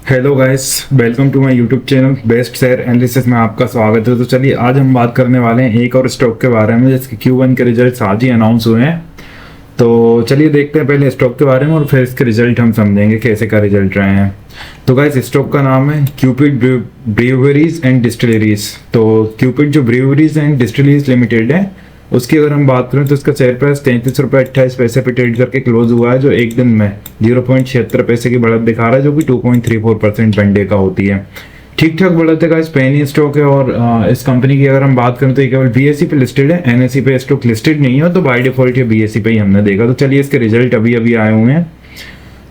Hello guys, welcome to my YouTube channel best share analysis में आपका स्वागत है। तो चलिए आज हम बात करने वाले हैं एक और स्टॉक के बारे में जिसके Q1 के रिजल्ट आज ही अनाउंस हुए हैं। तो चलिए देखते हैं पहले स्टॉक के बारे में और फिर इसके रिजल्ट हम समझेंगे कैसे का रिजल्ट रहे हैं। तो गाइस स्टॉक का नाम है क्यूपिड ब्रीवरीज एंड डिस्टिलरीज। तो क्यूपिड जो ब्रीवरीज एंड डिस्टिलरीज लिमिटेड है उसकी अगर हम बात करें तो इसका शेयर प्राइस 33 रुपये 28 पैसे पे ट्रेड करके क्लोज हुआ है, जो एक दिन में 0.76 पैसे की बढ़त दिखा रहा है, जो कि 2.34% वन डे का होती है। ठीक ठाक बढ़त है गाइस, पेनी स्टॉक है। और इस कंपनी की अगर हम बात करें तो ये केवल बीएसई पे लिस्टेड है, एनएसई पे स्टॉक लिस्टेड नहीं है, तो बाय डिफॉल्ट ये बीएसई पे ही हमने देखा। तो चलिए इसके रिजल्ट अभी अभी आए हुए हैं।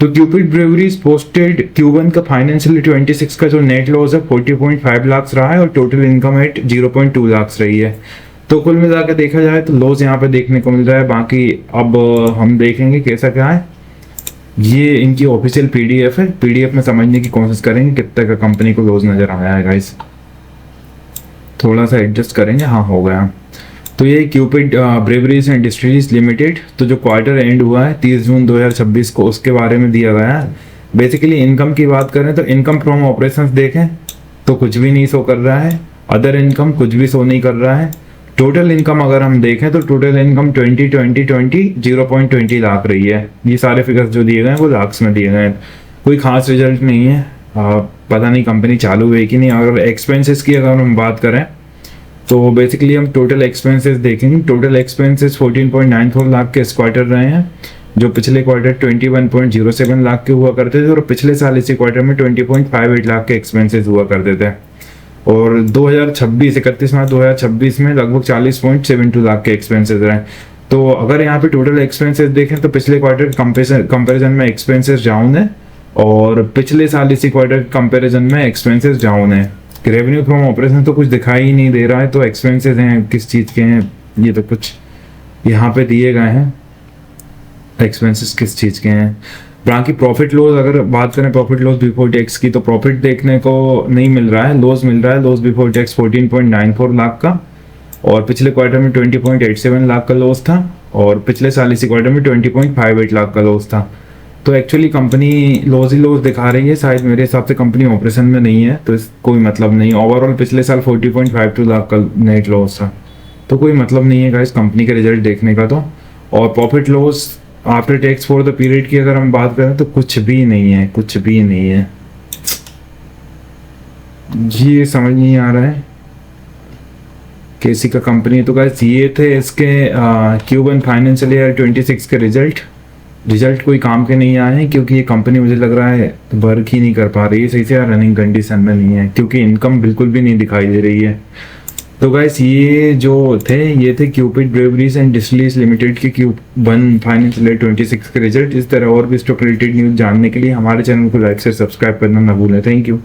तो क्यूपिड ब्रेवरीज पोस्टेड Q1 का फाइनेंशियल 26 का जो नेट लॉस है 40.5 लाख रहा है और टोटल इनकम एट 0.2 लाख रही है। तो कुल मिलाकर देखा जाए तो लॉस यहाँ पे देखने को मिल रहा है। बाकी अब हम देखेंगे कैसा क्या है। ये इनकी ऑफिशियल पीडीएफ है, पीडीएफ में समझने की कोशिश करेंगे कितने का कंपनी को लॉस नजर आया है गाइस। थोड़ा सा एडजस्ट करेंगे, हाँ हो गया। तो ये Cupid breweries and distilleries limited, तो जो क्वार्टर एंड हुआ है 30 जून 2026 को, उसके बारे में दिया गया है। बेसिकली इनकम की बात करें तो इनकम फ्रॉम ऑपरेशंस देखें तो कुछ भी नहीं शो कर रहा है, अदर इनकम कुछ भी शो नहीं कर रहा है। टोटल इनकम अगर हम देखें तो टोटल इनकम 0.20 लाख रही है। ये सारे फिगर्स जो दिए गए हैं वो लाख्स में दिए गए हैं, कोई खास रिजल्ट नहीं है। पता नहीं कंपनी चालू है कि नहीं। अगर एक्सपेंसेस की अगर हम बात करें तो बेसिकली हम टोटल एक्सपेंसेस देखेंगे। टोटल एक्सपेंसेस 14.94 लाख के इस क्वार्टर रहे हैं, जो पिछले क्वार्टर 21.07 लाख के हुआ करते थे, और पिछले साल इसी क्वार्टर में 20.58 लाख के एक्सपेंसेस हुआ करते थे। और 2026 31 मार्च 2026 में लगभग 40.72 लाख के एक्सपेंसेस रहे। तो अगर यहाँ पे टोटल एक्सपेंसेस देखें तो पिछले क्वार्टर कंपैरिजन में एक्सपेंसेस डाउन है, और पिछले साल इसी क्वार्टर कंपैरिजन में एक्सपेंसेस डाउन है। रेवेन्यू फ्रॉम ऑपरेशन तो कुछ दिखाई ही नहीं दे रहा है, तो एक्सपेंसेस हैं किस चीज़ के हैं ये तो कुछ यहाँ पे दिए गए हैं, एक्सपेंसेस किस चीज़ के हैं। बाकी प्रॉफिट लॉस अगर बात करें प्रॉफिट लॉस बिफोर टैक्स की, तो प्रॉफिट देखने को नहीं मिल रहा है, लॉस मिल रहा है। लॉस बिफोर टैक्स 14.94 लाख का, और पिछले क्वार्टर में 20.87 लाख का लॉस था, और पिछले साल इसी क्वार्टर में 20.58 लाख का लॉस था। तो एक्चुअली कंपनी लॉस ही लॉस दिखा रही है। शायद मेरे हिसाब से कंपनी ऑपरेशन में नहीं है, तो कोई मतलब नहीं। ओवरऑल पिछले साल 40.52 लाख का नेट लॉस था, तो कोई मतलब नहीं है गाइस कंपनी के रिजल्ट देखने का। तो और profit loss after tax for the period की अगर हम बात करें तो कुछ भी नहीं है, कुछ भी नहीं है। ये समझ नहीं आ रहा है कैसी का कंपनी। तो गाइस ये थे इसके Q1 फाइनेंशियल ईयर 26 के रिजल्ट कोई काम के नहीं आए हैं, क्योंकि ये कंपनी मुझे लग रहा है वर्क ही नहीं कर पा रही है सही से, रनिंग कंडीशन में नहीं है, क्योंकि इनकम बिल्कुल भी नहीं दिखाई दे रही है। तो गाइस ये थे Cupid breweries and distilleries limited के Q1 फाइनेंशियल ईयर 26 के रिजल्ट। इस तरह और भी स्टॉक रिलेटेड न्यूज जानने के लिए हमारे चैनल को लाइक से सब्सक्राइब करना ना भूलें। Thank you.